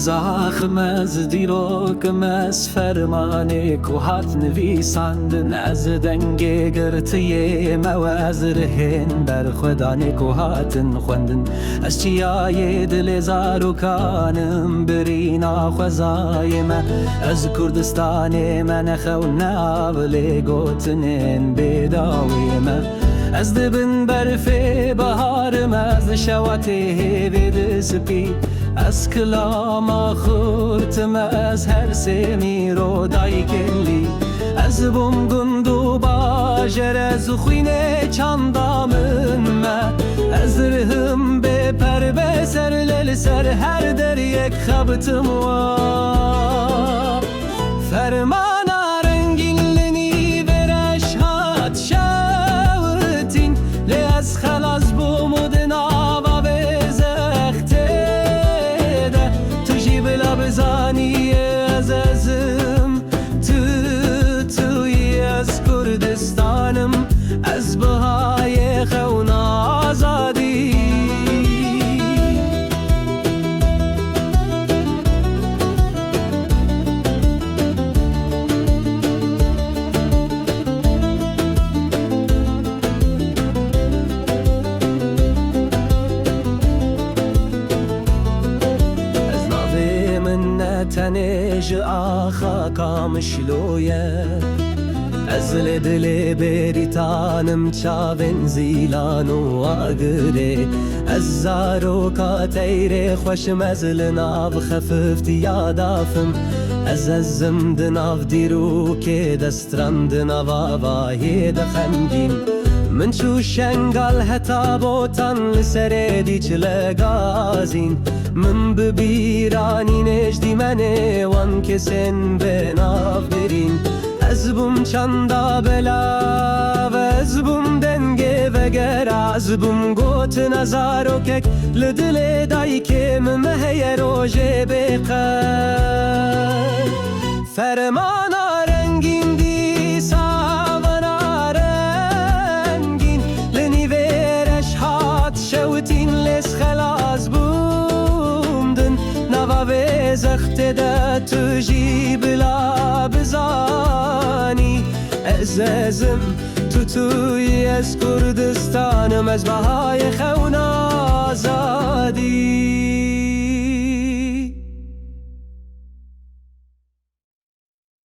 زخم از دیروکم از فرمان کوهات نویساندن از دنگ گرتی موز رهن بر خدان کوهاتن خوندن از چیای دل زاروکانم برینا خوزای ما از کردستان من خونا ولی گوتنن بداوی ما از دبن برف بهارم از شواته بید سپی از کلام خورتم از هر سمی رو دای کلی از بوم گندو باجر از خوین چندامن ما از رهم به پر به سر لل سر هر در یک خبتم و فرمان خلاص بومودن آوا بزخته ده تو جیبلا بزانی ازم توی از کردستانم از بهای خون آزادی تنج آخا کامشلویه از دل بریتانم چاون زیلان و آگره از زارو تیر خوش مزل ناو خففت یادافم از دناو دیرو که دسترم دناو آواهی دخمگین من چو شنگال هتا بوتان لسر دیچ لگازین من ببیرانی نجدی منه وان کسن بناف برین از بوم چندا بلا و از بوم دنگه وگر از بوم گوت نزارو کک لدل دای که ممهی روژه بقر فرمان رنگین دی ساونا رنگین لنیویرش هات شوتین لس خلاص بومدن نوا زخت ده تجی بلا بزانی عزیزم توی از کردستانم از بهای خون آزاد